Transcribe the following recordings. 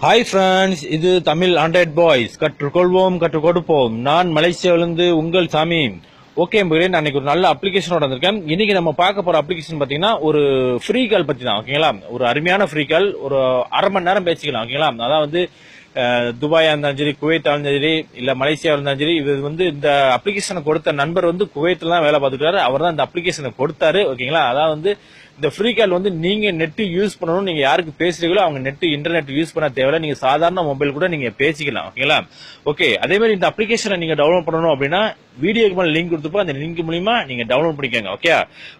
Hi friends, இது Tamil Android boys. கற்றுக்கொள்வோம், கற்றுக் கொடுப்போம். நான் மலேசியாவிலிருந்து உங்கள் சாமி. ஓகே மகளே, நான் இன்னைக்கு ஒரு நல்ல அப்ளிகேஷனோட வந்திருக்கேன். இன்னைக்கு நம்ம பார்க்க போற அப்ளிகேஷன் பாத்தீங்கன்னா ஒரு ஃப்ரீ கால் பத்தி தான். ஓகேங்களா, ஒரு அருமையான ஃப்ரீ கால். ஒரு அரை மணி நேரம் பேசிக்கலாம். ஓகேங்களா, அதான் வந்து துபாயா இருந்தாலும் சரி, குவைத்தா இருந்தாலும் சரி, இல்ல மலேசியா இருந்தாலும் சரி, இது வந்து இந்த அப்ளிகேஷனை கொடுத்த நண்பர் வந்து குவைத்துல தான் வேலை பார்த்துக்கிறாரு. அவர் தான் இந்த அப்ளிகேஷனை கொடுத்தாரு. ஓகேங்களா, அதாவது வந்து இந்த ஃப்ரீ கால் வந்து நீங்க நெட் யூஸ் பண்ணணும். நீங்க யாருக்கு பேசுறீங்களோ அவங்க நெட் இன்டர்நெட் யூஸ் பண்ண தேவையில்ல. நீங்க சாதாரண மொபைல் கூட நீங்க பேசிக்கலாம். ஓகேங்களா, ஓகே. அதே மாதிரி இந்த அப்ளிகேஷனை நீங்க டவுன்லோட் பண்ணணும் அப்படின்னா வீடியோக்கு மேல லிங்க் கொடுத்துப்போம். அந்த லிங்க் மூலியமா நீங்க டவுன்லோட் பண்ணிக்கோங்க. Okay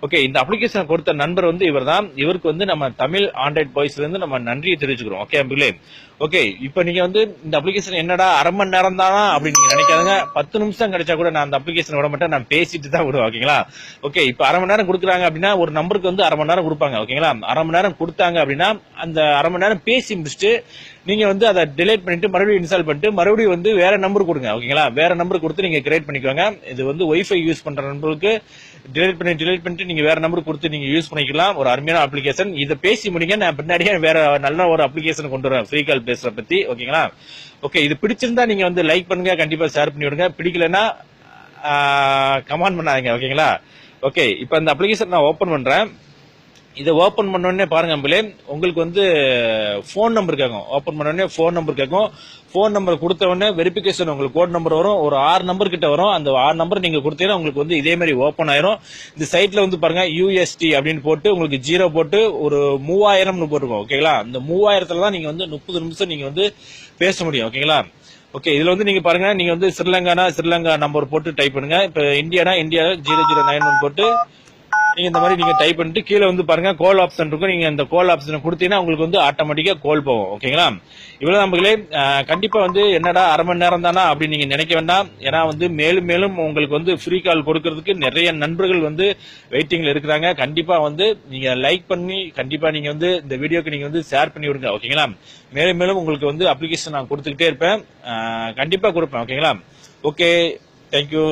okay. இந்த அப்ளிகேஷன் கொடுத்த நண்பர் வந்து இவர் தான். இவருக்கு வந்து நம்ம தமிழ் ஆண்ட்ராய்ட் பாய்ஸ்ல இருந்து நம்ம நன்றியை தெரிவிச்சுக்கிறோம். ஓகே அம்பிளே. ஓகே, இப்ப நீங்க வந்து இந்த அப்ளிகேஷன் என்னடா அரை மணி நேரம் தானா அப்படின்னு நீங்க நினைக்காதுங்க. 10 நிமிஷம் கிடைச்சா கூட நான் அந்த அப்ளிகேஷன் விட மாட்டேன். நான் பேசிட்டு தான் விடுவேன். ஓகேங்களா, ஓகே. இப்ப அரை மணி நேரம் கொடுக்குறாங்க அப்படின்னா ஒரு நம்பருக்கு வந்து அரை மணி நேரம் கொடுப்பாங்க. ஓகேங்களா, அரை மணி நேரம் கொடுத்தாங்க அப்படின்னா அந்த அரை மணி நேரம் பேசி முடிச்சுட்டு நீங்க வந்து அதை டிலீட் பண்ணிட்டு மறுபடியும் இன்ஸ்டால் பண்ணிட்டு மறுபடியும் வந்து வேற நம்பர் கொடுங்க. ஓகேங்களா, வேற நம்பர் கொடுத்து நீங்க கிரியேட் பண்ணிக்கோங்க. இது வந்து வைஃபை யூஸ் பண்ற நம்பருக்கு டிலீட் பண்ணிட்டு நீங்க வேற நம்பர் கொடுத்து நீங்க யூஸ் பண்ணிக்கலாம். ஒரு அருமையான அப்ளிகேஷன். இதை பேசி முடிங்க, நான் பின்னாடியே வேற நல்ல ஒரு அப்ளிகேஷன் கொண்டு வரேன் ஃப்ரீ கால் பேசுற பத்தி. ஓகேங்களா, ஓகே. இது பிடிச்சிருந்தா நீங்க வந்து லைக் பண்ணுங்க, கண்டிப்பா ஷேர் பண்ணி விடுங்க. பிடிக்கலன்னா கமெண்ட் பண்ணாதீங்க. ஓகேங்களா, ஓகே. இப்ப இந்த அப்ளிகேஷன் நான் ஓபன் பண்றேன். இதை ஓபன் பண்ண உடனே பாருங்க அம்பிளே, உங்களுக்கு வந்து போன் நம்பர் கேட்கும். ஓபன் பண்ண உடனே போன் நம்பர் கேட்கும். போன் நம்பர் கொடுத்த உடனே வெரிபிகேஷன் உங்களுக்கு கோட் நம்பர் வரும். ஒரு 6 நம்பர் கிட்ட வரும். அந்த 6 நம்பர் நீங்க கொடுத்தீங்கன்னா உங்களுக்கு வந்து இதே மாதிரி ஓபன் ஆயிரும். இந்த சைட்ல வந்து பாருங்க யூஎஸ்டி அப்படின்னு போட்டு உங்களுக்கு 0 போட்டு ஒரு 3000 போட்டுருக்கோம். ஓகேங்களா, இந்த 3000 தான் நீங்க வந்து 30 நிமிஷம் நீங்க வந்து பேச முடியும். ஓகேங்களா, ஓகே. இதுல வந்து நீங்க பாருங்க, நீங்க வந்து ஸ்ரீலங்கா நம்பர் போட்டு டைப் பண்ணுங்க. இப்ப இந்தியா 0091 போட்டு நீங்க இந்த மாதிரி நீங்க டைப் பண்ணிட்டு கீழே வந்து பாருங்க கால் ஆப்ஷன் இருக்கும். நீங்க இந்த கால் ஆப்ஷனை கொடுத்தீங்கன்னா உங்களுக்கு வந்து ஆட்டோமேட்டிக்கா கால் போகும். ஓகேங்களா, இவ்வளவு நம்மளே கண்டிப்பா வந்து என்னடா அரை மணி நேரம் தானா அப்படின்னு நீங்க நினைக்க வேண்டாம். ஏன்னா வந்து மேலும் மேலும் உங்களுக்கு வந்து ஃப்ரீ கால் கொடுக்கறதுக்கு நிறைய நண்பர்கள் வந்து வெயிட்டிங்ல இருக்கிறாங்க. கண்டிப்பா வந்து நீங்க லைக் பண்ணி கண்டிப்பா நீங்க வந்து இந்த வீடியோக்கு நீங்க வந்து ஷேர் பண்ணி விடுங்க. ஓகேங்களா, மேலும் மேலும் உங்களுக்கு வந்து அப்ளிகேஷன் நான் கொடுத்துக்கிட்டே இருப்பேன். கண்டிப்பா கொடுப்பேன். ஓகேங்களா, ஓகே. தேங்க்யூ.